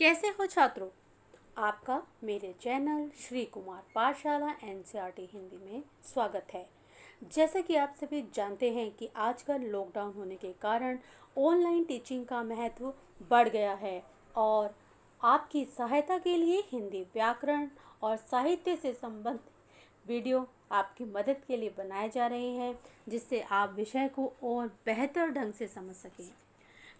कैसे हो छात्रों। आपका मेरे चैनल श्री कुमार पाठशाला एनसीईआरटी हिंदी में स्वागत है। जैसे कि आप सभी जानते हैं कि आजकल लॉकडाउन होने के कारण ऑनलाइन टीचिंग का महत्व बढ़ गया है और आपकी सहायता के लिए हिंदी व्याकरण और साहित्य से संबंधित वीडियो आपकी मदद के लिए बनाए जा रहे हैं, जिससे आप विषय को और बेहतर ढंग से समझ सकें।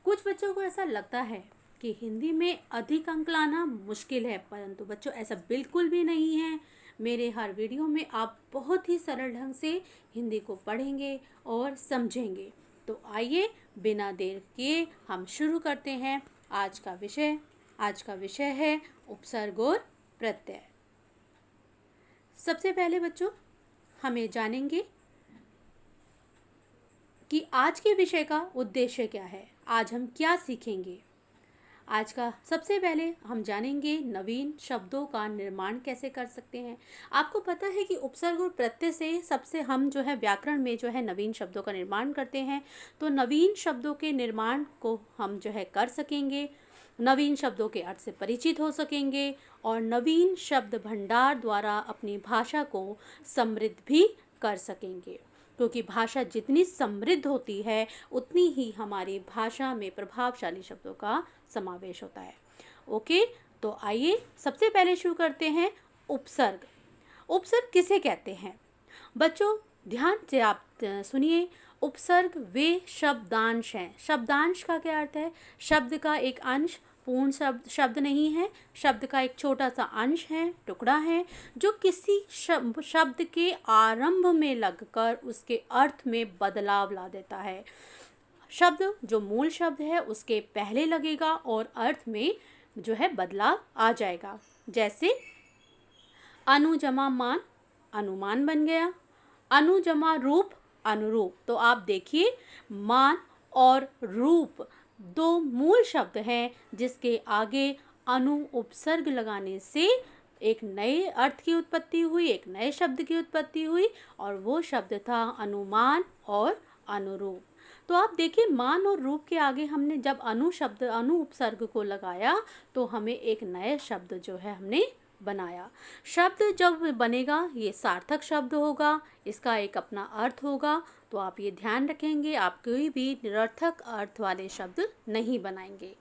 कुछ बच्चों को ऐसा लगता है कि हिंदी में अधिक अंक लाना मुश्किल है, परंतु बच्चों ऐसा बिल्कुल भी नहीं है। मेरे हर वीडियो में आप बहुत ही सरल ढंग से हिंदी को पढ़ेंगे और समझेंगे। तो आइए बिना देर किए हम शुरू करते हैं आज का विषय। आज का विषय है उपसर्ग और प्रत्यय। सबसे पहले बच्चों हमें जानेंगे कि आज के विषय का उद्देश्य क्या है, आज हम क्या सीखेंगे। आज का सबसे पहले हम जानेंगे नवीन शब्दों का निर्माण कैसे कर सकते हैं। आपको पता है कि उपसर्ग और प्रत्यय से सबसे हम जो है व्याकरण में जो है नवीन शब्दों का निर्माण करते हैं। तो नवीन शब्दों के निर्माण को हम जो है कर सकेंगे, नवीन शब्दों के अर्थ से परिचित हो सकेंगे और नवीन शब्द भंडार द्वारा अपनी भाषा को समृद्ध भी कर सकेंगे, क्योंकि भाषा जितनी समृद्ध होती है उतनी ही हमारी भाषा में प्रभावशाली शब्दों का समावेश होता है। ओके, तो आइए सबसे पहले शुरू करते हैं उपसर्ग। उपसर्ग किसे कहते हैं बच्चों, ध्यान से आप सुनिए। उपसर्ग वे शब्दांश हैं। शब्दांश का क्या अर्थ है? शब्द का एक अंश, पूर्ण शब्द नहीं है, शब्द का एक छोटा सा अंश है, टुकड़ा है, जो किसी शब्द के आरंभ में लगकर उसके अर्थ में बदलाव ला देता है। शब्द जो मूल शब्द है उसके पहले लगेगा और अर्थ में जो है बदलाव आ जाएगा। जैसे अनु जमा मान, अनुमान बन गया। अनु जमा रूप, अनुरूप। तो आप देखिए, मान और रूप दो मूल शब्द हैं, जिसके आगे अनु उपसर्ग लगाने से एक नए अर्थ की उत्पत्ति हुई, एक नए शब्द की उत्पत्ति हुई, और वो शब्द था अनुमान और अनुरूप। तो आप देखिए, मान और रूप के आगे हमने जब अनु उपसर्ग को लगाया तो हमें एक नए शब्द जो है हमने बनाया। शब्द जब बनेगा ये सार्थक शब्द होगा, इसका एक अपना अर्थ होगा। तो आप ये ध्यान रखेंगे, आप कोई भी निरर्थक अर्थ वाले शब्द नहीं बनाएंगे।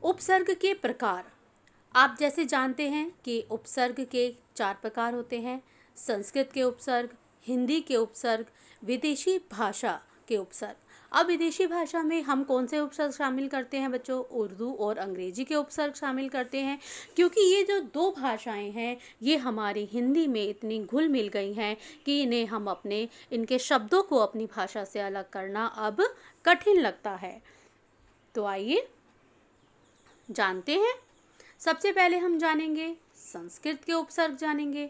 उपसर्ग के प्रकार, आप जैसे जानते हैं कि उपसर्ग के 4 प्रकार होते हैं। संस्कृत के उपसर्ग, हिंदी के उपसर्ग, विदेशी भाषा के उपसर्ग। अब विदेशी भाषा में हम कौन से उपसर्ग शामिल करते हैं बच्चों? उर्दू और अंग्रेजी के उपसर्ग शामिल करते हैं, क्योंकि ये जो 2 भाषाएं हैं ये हमारी हिंदी में इतनी घुल मिल गई हैं कि इन्हें हम इनके शब्दों को अपनी भाषा से अलग करना अब कठिन लगता है। तो आइए जानते हैं। सबसे पहले हम जानेंगे संस्कृत के उपसर्ग जानेंगे।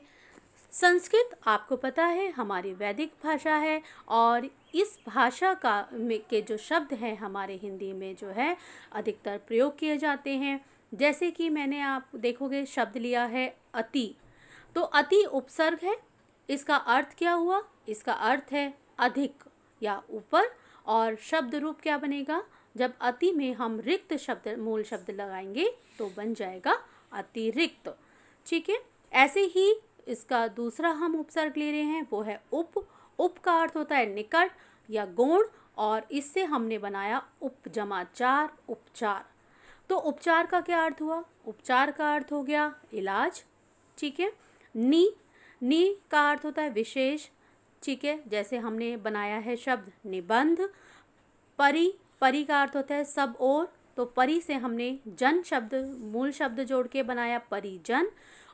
संस्कृत आपको पता है हमारी वैदिक भाषा है और इस भाषा के जो शब्द हैं हमारे हिंदी में जो है अधिकतर प्रयोग किए जाते हैं। जैसे कि मैंने आप देखोगे शब्द लिया है अति, तो अति उपसर्ग है। इसका अर्थ क्या हुआ? इसका अर्थ है अधिक या ऊपर, और शब्द रूप क्या बनेगा? जब अति में हम रिक्त शब्द मूल शब्द लगाएंगे तो बन जाएगा अतिरिक्त। ठीक है, ऐसे ही इसका दूसरा हम उपसर्ग ले रहे हैं, वो है उप। उप का अर्थ होता है निकट या गौण, और इससे हमने बनाया उप जमा चार, उपचार। तो उपचार का क्या अर्थ हुआ? उपचार का अर्थ हो गया इलाज। ठीक है, नी का अर्थ होता है विशेष। ठीक है, जैसे हमने बनाया है शब्द निबंध। परी का अर्थ होता है सब और, तो परी से हमने जन शब्द मूल शब्द जोड़ के बनाया परिजन।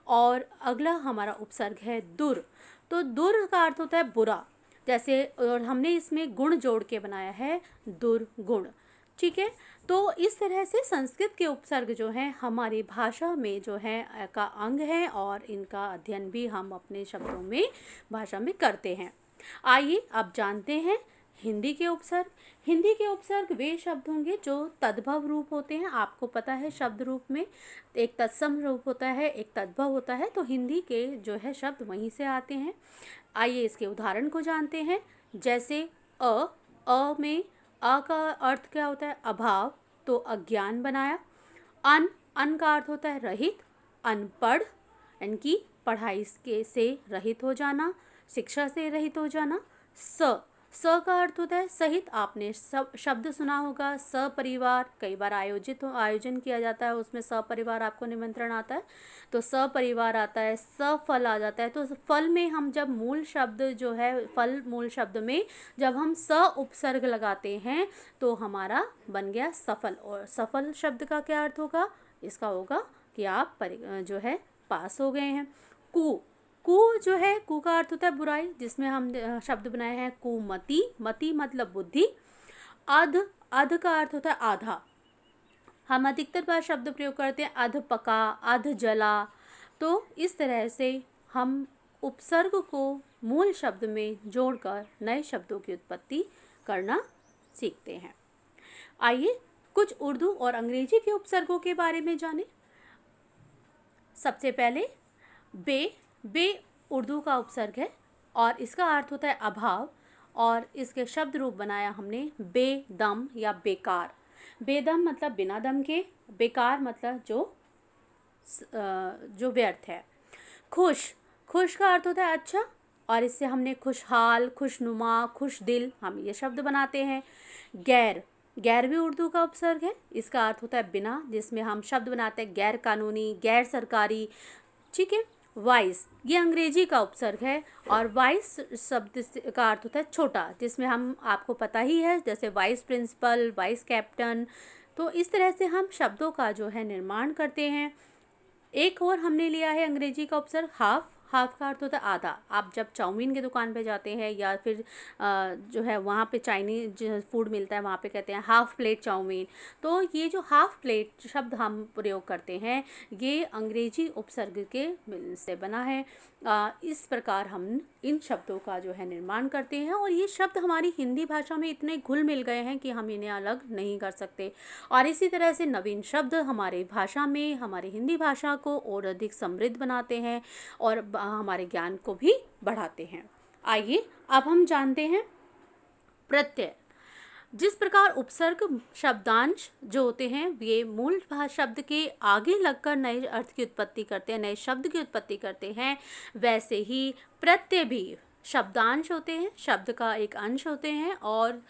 और अगला हमारा उपसर्ग है दुर, तो दुर का अर्थ होता है बुरा, जैसे, और हमने इसमें गुण जोड़ के बनाया है दुर्गुण। ठीक है, तो इस तरह से संस्कृत के उपसर्ग जो हैं हमारी भाषा में जो है का अंग है और इनका अध्ययन भी हम अपने शब्दों में भाषा में करते हैं। आइए अब जानते हैं हिंदी के उपसर्ग। हिंदी के उपसर्ग वे शब्द होंगे जो तद्भव रूप होते हैं। आपको पता है शब्द रूप में एक तत्सम रूप होता है, एक तद्भव होता है, तो हिंदी के जो है शब्द वहीं से आते हैं। आइए इसके उदाहरण को जानते हैं। जैसे अ में अ का अर्थ क्या होता है? अभाव, तो अज्ञान बनाया। अन अन का अर्थ होता है रहित, अनपढ़, यानी कि पढ़ाई के से रहित हो जाना, शिक्षा से रहित हो जाना। स का अर्थ होता है सहित। आपने सब शब्द सुना होगा, सपरिवार, कई बार आयोजन किया जाता है, उसमें सपरिवार आपको निमंत्रण आता है, तो सपरिवार आता है। सफल आ जाता है, तो फल में हम जब मूल शब्द जो है, फल मूल शब्द में जब हम स उपसर्ग लगाते हैं तो हमारा बन गया सफल। और सफल शब्द का क्या अर्थ होगा? इसका होगा कि आप जो है पास हो गए हैं। कु कु जो है, कु का अर्थ होता है बुराई, जिसमें हम शब्द बनाए हैं कुमति। मति मतलब बुद्धि। अध अध का अर्थ होता है आधा। हम अधिकतर बार शब्द प्रयोग करते हैं अध पका, अध जला। तो इस तरह से हम उपसर्ग को मूल शब्द में जोड़कर नए शब्दों की उत्पत्ति करना सीखते हैं। आइए कुछ उर्दू और अंग्रेजी के उपसर्गों के बारे में जानें। सबसे पहले बे उर्दू का उपसर्ग है और इसका अर्थ होता है अभाव, और इसके शब्द रूप बनाया हमने बेदम या बेकार। बेदम मतलब बिना दम के, बेकार मतलब जो व्यर्थ है। खुश का अर्थ होता है अच्छा, और इससे हमने खुशहाल, खुशनुमा, खुश दिल, हम ये शब्द बनाते हैं। गैर भी उर्दू का उपसर्ग है, इसका अर्थ होता है बिना, जिसमें हम शब्द बनाते हैं गैर कानूनी, गैर सरकारी। ठीक है। वाइस ये अंग्रेजी का उपसर्ग है, और वाइस शब्द का अर्थ होता है छोटा, जिसमें हम, आपको पता ही है, जैसे वाइस प्रिंसिपल, वाइस कैप्टन। तो इस तरह से हम शब्दों का जो है निर्माण करते हैं। एक और हमने लिया है अंग्रेजी का उपसर्ग हाफ का अर्थ होता है आधा। आप जब चाउमीन की दुकान पे जाते हैं या फिर जो है वहाँ पे चाइनीज फूड मिलता है, वहाँ पे कहते हैं हाफ प्लेट चाउमीन। तो ये जो हाफ प्लेट शब्द हम प्रयोग करते हैं, ये अंग्रेजी उपसर्ग के से बना है। इस प्रकार हम इन शब्दों का जो है निर्माण करते हैं, और ये शब्द हमारी हिंदी भाषा में इतने घुल मिल गए हैं कि हम इन्हें अलग नहीं कर सकते। और इसी तरह से नवीन शब्द हमारे भाषा में, हमारी हिंदी भाषा को और अधिक समृद्ध बनाते हैं और हमारे ज्ञान को भी बढ़ाते हैं। आइए अब हम जानते हैं प्रत्यय। जिस प्रकार उपसर्ग शब्दांश जो होते हैं ये मूल शब्द के आगे लगकर नए अर्थ की उत्पत्ति करते हैं, नए शब्द की उत्पत्ति करते हैं, वैसे ही प्रत्यय भी शब्दांश होते हैं, शब्द का एक अंश होते हैं, और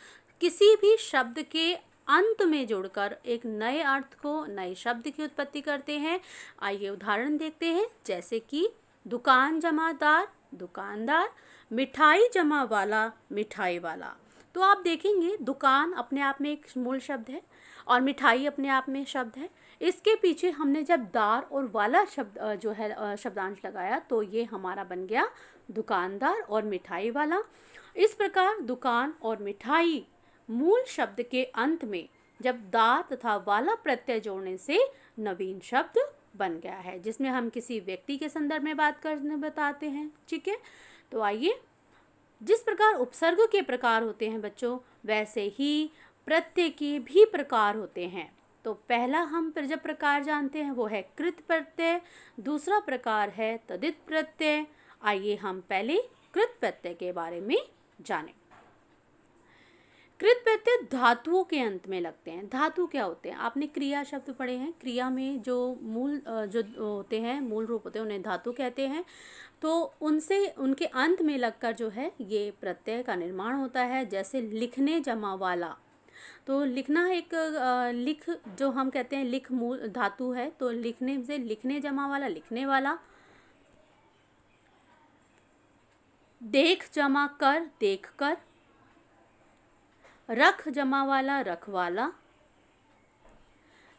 किसी भी शब्द के अंत में जुड़कर एक नए अर्थ को, नए शब्द की उत्पत्ति करते हैं। आइए उदाहरण देखते हैं, जैसे कि दुकान जमादार, दुकानदार, मिठाई जमा वाला, मिठाई वाला। तो आप देखेंगे दुकान अपने आप में एक मूल शब्द है और मिठाई अपने आप में शब्द है। इसके पीछे हमने जब दार और वाला शब्द जो है शब्दांश लगाया, तो ये हमारा बन गया दुकानदार और मिठाई वाला। इस प्रकार दुकान और मिठाई मूल शब्द के अंत में जब दार तथा वाला प्रत्यय जोड़ने से नवीन शब्द बन गया है, जिसमें हम किसी व्यक्ति के संदर्भ में बात करने बताते हैं। ठीक है। तो आइए, जिस प्रकार उपसर्ग के प्रकार होते हैं बच्चों, वैसे ही प्रत्यय के भी प्रकार होते हैं। तो पहला हम जब प्रकार जानते हैं वो है कृत प्रत्यय, दूसरा प्रकार है तदित प्रत्यय। आइए हम पहले कृत प्रत्यय के बारे में जानें। कृत प्रत्यय धातुओं के अंत में लगते हैं। धातु क्या होते हैं? आपने क्रिया शब्द पढ़े हैं, क्रिया में जो मूल जो होते हैं, मूल रूप होते हैं, उन्हें धातु कहते हैं। तो उनसे, उनके अंत में लगकर जो है ये प्रत्यय का निर्माण होता है। जैसे लिखने जमा वाला, तो लिखना एक लिख जो हम कहते हैं लिख मूल धातु है, तो लिखने से लिखने जमा वाला, लिखने वाला। देख जमा कर, देख कर। रख जमा वाला, रख वाला।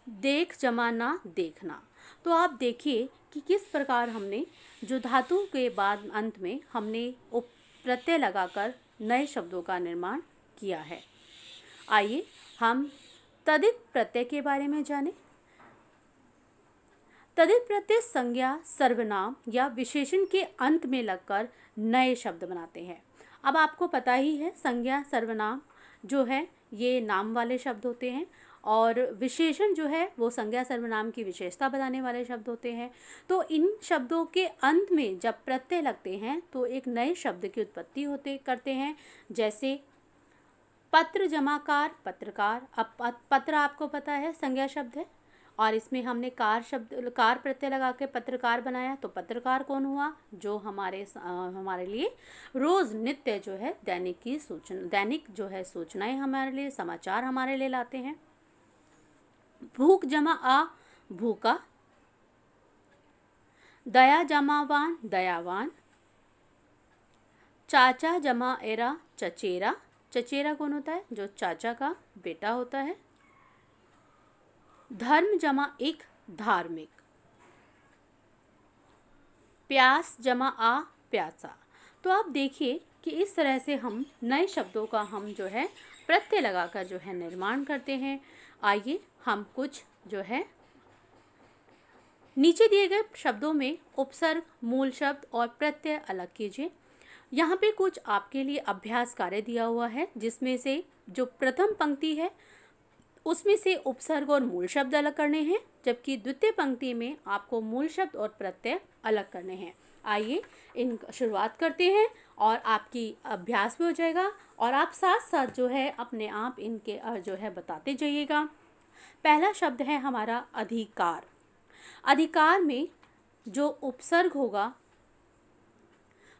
देख जमा ना, देखना। तो आप देखिए कि किस प्रकार हमने जो धातु के बाद अंत में हमने उप प्रत्यय लगाकर नए शब्दों का निर्माण किया है। आइए हम तदित प्रत्यय के बारे में जानें। तदित प्रत्यय संज्ञा, सर्वनाम या विशेषण के अंत में लगकर नए शब्द बनाते हैं। अब आपको पता ही है, संज्ञा सर्वनाम जो है ये नाम वाले शब्द होते हैं, और विशेषण जो है वो संज्ञा सर्वनाम की विशेषता बताने वाले शब्द होते हैं। तो इन शब्दों के अंत में जब प्रत्यय लगते हैं तो एक नए शब्द की उत्पत्ति करते हैं। जैसे पत्र जमाकार, पत्रकार। अब पत्र आपको पता है संज्ञा शब्द है, और इसमें हमने कार प्रत्यय लगा के पत्रकार बनाया, तो पत्रकार कौन हुआ? जो हमारे लिए रोज़ नित्य जो है दैनिक जो है सूचनाएं हमारे लिए, समाचार हमारे लिए लाते हैं। भूख जमा आ, भूखा। दया जमा वान, दयावान। चाचा जमा एरा, चचेरा। चचेरा कौन होता है? जो चाचा का बेटा होता है। धर्म जमा इक, धार्मिक। प्यास जमा आ, प्यासा। तो आप देखिए कि इस तरह से हम नए शब्दों का हम जो है प्रत्यय लगाकर जो है निर्माण करते हैं। आइए हम कुछ जो है नीचे दिए गए शब्दों में उपसर्ग, मूल शब्द और प्रत्यय अलग कीजिए। यहाँ पे कुछ आपके लिए अभ्यास कार्य दिया हुआ है, जिसमें से जो प्रथम पंक्ति है उसमें से उपसर्ग और मूल शब्द अलग करने हैं, जबकि द्वितीय पंक्ति में आपको मूल शब्द और प्रत्यय अलग करने हैं। आइए इन शुरुआत करते हैं और आपकी अभ्यास भी हो जाएगा और आप साथ साथ जो है अपने आप इनके जो है बताते जाइएगा। पहला शब्द है हमारा अधिकार। अधिकार में जो उपसर्ग होगा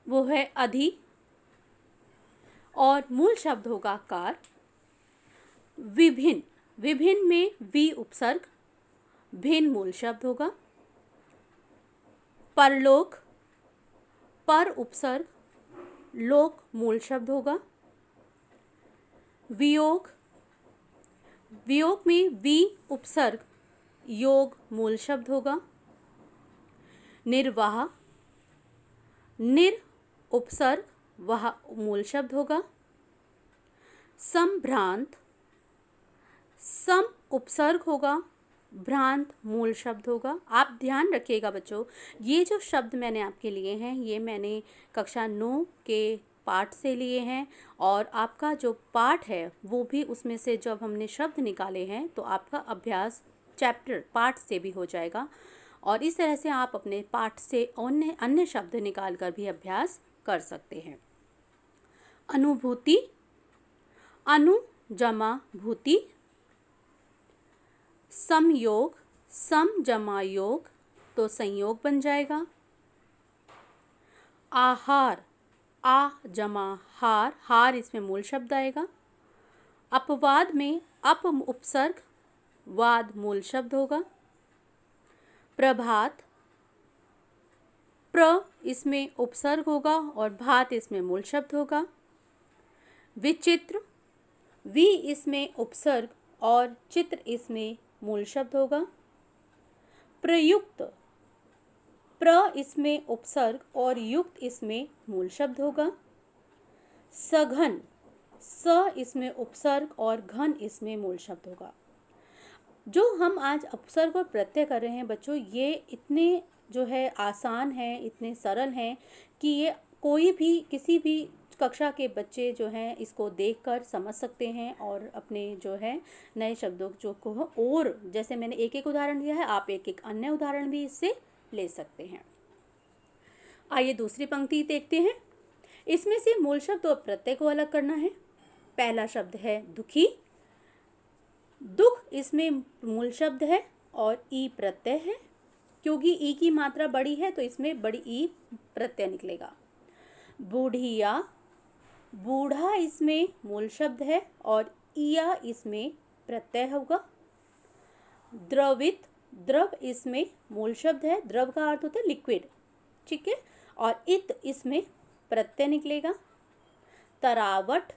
वो है अधि और मूल शब्द होगा कार। विभिन्न, विभिन्न में वि उपसर्ग, भिन्न मूल शब्द होगा। परलोक, पर उपसर्ग, लोक मूल शब्द होगा। वियोग, वियोग में वि उपसर्ग, योग मूल शब्द होगा। निर्वाह, निर उपसर्ग, वह मूल शब्द होगा। संभ्रांत, सम उपसर्ग होगा, भ्रांत मूल शब्द होगा। आप ध्यान रखिएगा बच्चों, ये जो शब्द मैंने आपके लिए हैं ये मैंने कक्षा 9 के पाठ से लिए हैं और आपका जो पाठ है वो भी उसमें से जब हमने शब्द निकाले हैं तो आपका अभ्यास पाठ से भी हो जाएगा और इस तरह से आप अपने पाठ से अन्य शब्द निकाल कर भी अभ्यास कर सकते हैं। अनुभूति, अनु जमा भूति। समयोग, सम जमा योग तो संयोग बन जाएगा। आहार, आ जमा हार, हार इसमें मूल शब्द आएगा। अपवाद में अप उपसर्ग, वाद मूल शब्द होगा। प्रभात, प्र इसमें उपसर्ग होगा और भात इसमें मूल शब्द होगा। विचित्र, वि इसमें उपसर्ग और चित्र इसमें मूल शब्द होगा। प्रयुक्त, प्र इसमें उपसर्ग और युक्त इसमें मूल शब्द होगा। सघन, स इसमें उपसर्ग और घन इसमें मूल शब्द होगा। जो हम आज उपसर्ग और प्रत्यय कर रहे हैं बच्चों, ये इतने जो है आसान हैं, इतने सरल हैं कि ये कोई भी किसी भी कक्षा के बच्चे जो हैं इसको देखकर समझ सकते हैं और अपने जो है नए शब्दों जो को और जैसे मैंने एक एक उदाहरण दिया है, आप एक एक अन्य उदाहरण भी इससे ले सकते हैं। आइए दूसरी पंक्ति देखते हैं। इसमें से मूल शब्द और प्रत्यय को अलग करना है। पहला शब्द है दुखी। दुख इसमें मूल शब्द है और ई प्रत्यय है, क्योंकि ई की मात्रा बड़ी है तो इसमें बड़ी ई प्रत्यय निकलेगा। बूढ़िया, बूढ़ा इसमें मूल शब्द है और इया इसमें प्रत्यय होगा। द्रवित, द्रव इसमें मूल शब्द है, द्रव का अर्थ होता है लिक्विड, ठीक है, और इत इसमें प्रत्यय निकलेगा। तरावट,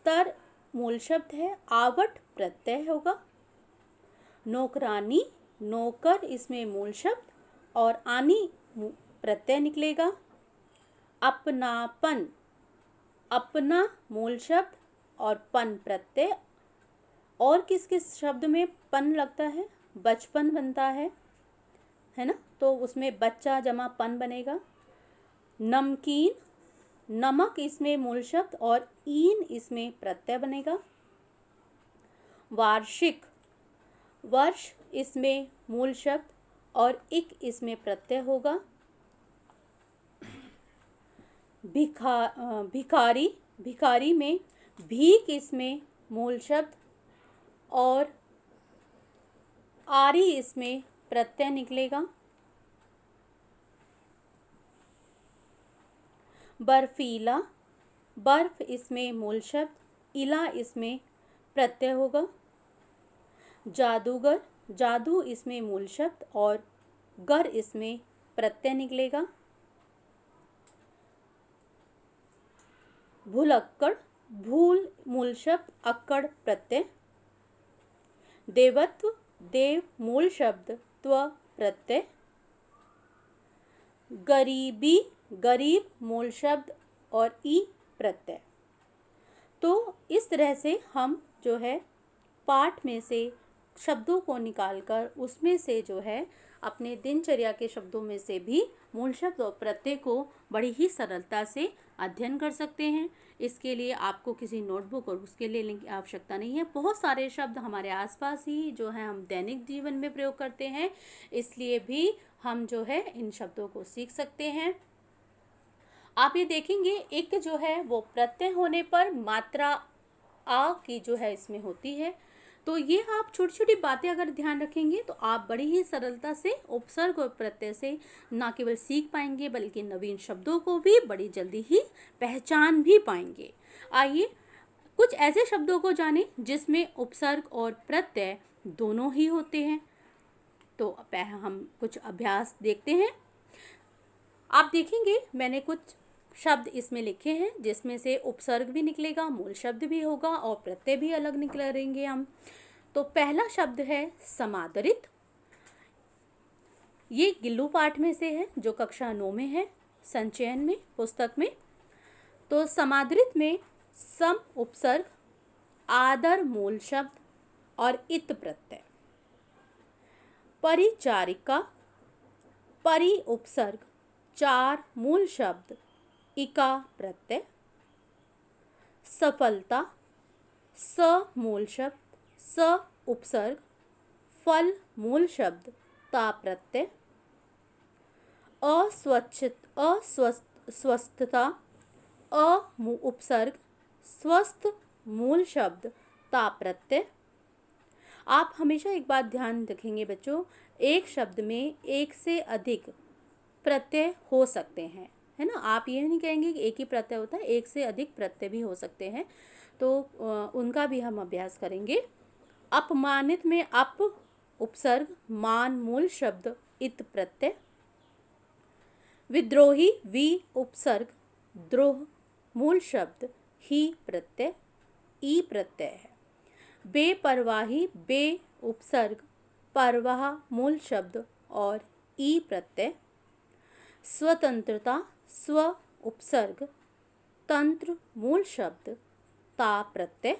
तर मूल शब्द है, आवट प्रत्यय होगा। नौकरानी, नौकर इसमें मूल शब्द और आनी प्रत्यय निकलेगा। अपनापन, अपना मूल शब्द और पन प्रत्यय। और किस किस शब्द में पन लगता है? बचपन बनता है ना, तो उसमें बच्चा जमा पन बनेगा। नमकीन, नमक इसमें मूल शब्द और ईन इसमें प्रत्यय बनेगा। वार्षिक, वर्ष इसमें मूल शब्द और इक इसमें प्रत्यय होगा। भिखारी, भिखारी में भीख इसमें मूल शब्द और आरी इसमें प्रत्यय निकलेगा। बर्फीला, बर्फ इसमें मूल शब्द, इला इसमें प्रत्यय होगा। जादूगर, जादू इसमें मूल शब्द और गर इसमें प्रत्यय निकलेगा। भूलक्कड़, भूल मूल शब्द, अक्कड़ प्रत्यय। देवत्व, देव मूल शब्द, त्व प्रत्यय। गरीबी, गरीब मूल शब्द और ई प्रत्यय। तो इस तरह से हम जो है पाठ में से शब्दों को निकालकर उसमें से जो है अपने दिनचर्या के शब्दों में से भी मूल शब्द और प्रत्यय को बड़ी ही सरलता से अध्ययन कर सकते हैं। इसके लिए आपको किसी नोटबुक और उसके लिए लिंक की आवश्यकता नहीं है। बहुत सारे शब्द हमारे आसपास ही जो है हम दैनिक जीवन में प्रयोग करते हैं, इसलिए भी हम जो है इन शब्दों को सीख सकते हैं। आप ये देखेंगे एक जो है वो प्रत्यय होने पर मात्रा आ की जो है इसमें होती है। तो ये आप छोटी छोटी बातें अगर ध्यान रखेंगे तो आप बड़ी ही सरलता से उपसर्ग और प्रत्यय से ना केवल सीख पाएंगे बल्कि नवीन शब्दों को भी बड़ी जल्दी ही पहचान भी पाएंगे। आइए कुछ ऐसे शब्दों को जानें जिसमें उपसर्ग और प्रत्यय दोनों ही होते हैं। तो हम कुछ अभ्यास देखते हैं। आप देखेंगे मैंने कुछ शब्द इसमें लिखे हैं जिसमें से उपसर्ग भी निकलेगा, मूल शब्द भी होगा और प्रत्यय भी अलग निकलेंगे हम। तो पहला शब्द है समादरित। ये गिल्लू पाठ में से है जो कक्षा 9 में है, संचयन में, पुस्तक में। तो समादरित में सम उपसर्ग, आदर मूल शब्द और इत प्रत्यय। परिचारिका, परि उपसर्ग, चार मूल शब्द, इका प्रत्यय। सफलता, स मूल शब्द, स उपसर्ग, फल मूल शब्द, ता प्रत्यय। अस्वस्थता, अ उपसर्ग, स्वस्थ मूल शब्द, ता प्रत्यय। आप हमेशा एक बात ध्यान रखेंगे बच्चों, एक शब्द में एक से अधिक प्रत्यय हो सकते हैं, है ना। आप ये नहीं कहेंगे कि एक ही प्रत्यय होता है, एक से अधिक प्रत्यय भी हो सकते हैं। तो उनका भी हम अभ्यास करेंगे। अपमानित में अप उपसर्ग, मान मूल शब्द, इत प्रत्यय। विद्रोही, वी उपसर्ग, द्रोह मूल शब्द, ही प्रत्यय, ई प्रत्यय है। बेपरवाही, बे उपसर्ग, परवाह मूल शब्द और ई प्रत्यय। स्वतंत्रता, स्व उपसर्ग, तंत्र मूल शब्द, ता प्रत्यय।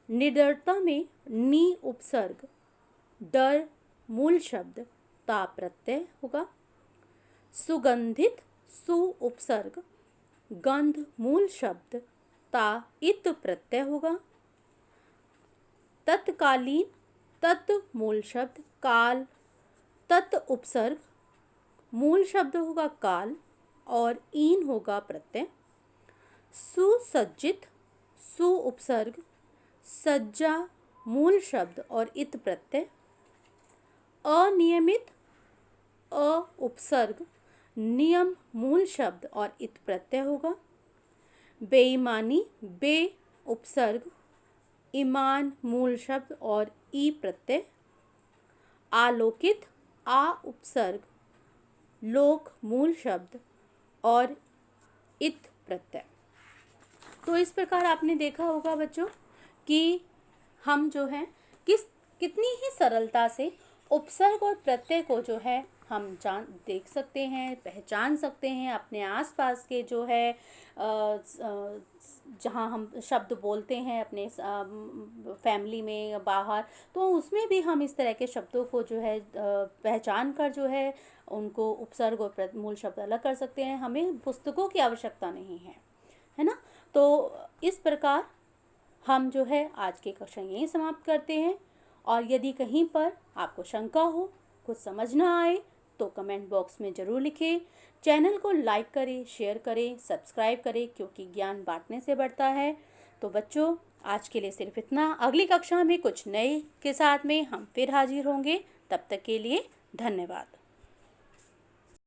निडरता में नी उपसर्ग, डर मूल शब्द, ता प्रत्यय होगा। सुगंधित, सु उपसर्ग, गंध मूल शब्द, ता इत प्रत्यय होगा। तत्कालीन, तत् मूल शब्द, काल, तत् उपसर्ग, मूल शब्द होगा काल और ईन होगा प्रत्यय। सुसज्जित, सु उपसर्ग, सज्जा मूल शब्द और इत प्रत्यय। अनियमित, अ उपसर्ग, नियम मूल शब्द और इत प्रत्यय होगा। बेईमानी, बे उपसर्ग, ईमान मूल शब्द और ई प्रत्यय। आलोकित, आ उपसर्ग, लोक मूल शब्द और इत प्रत्यय। तो इस प्रकार आपने देखा होगा बच्चों कि हम जो है कितनी ही सरलता से उपसर्ग और प्रत्यय को जो है हम देख सकते हैं, पहचान सकते हैं। अपने आसपास के जो है जहाँ हम शब्द बोलते हैं अपने फैमिली में या बाहर, तो उसमें भी हम इस तरह के शब्दों को जो है पहचान कर जो है उनको उपसर्ग और मूल शब्द अलग कर सकते हैं। हमें पुस्तकों की आवश्यकता नहीं है ना। तो इस प्रकार हम जो है आज की कक्षा यहीं समाप्त करते हैं। और यदि कहीं पर आपको शंका हो, कुछ समझ ना आए तो कमेंट बॉक्स में ज़रूर लिखें। चैनल को लाइक करें, शेयर करें, सब्सक्राइब करें, क्योंकि ज्ञान बांटने से बढ़ता है। तो बच्चों, आज के लिए सिर्फ इतना। अगली कक्षा में कुछ नए के साथ में हम फिर हाजिर होंगे। तब तक के लिए धन्यवाद।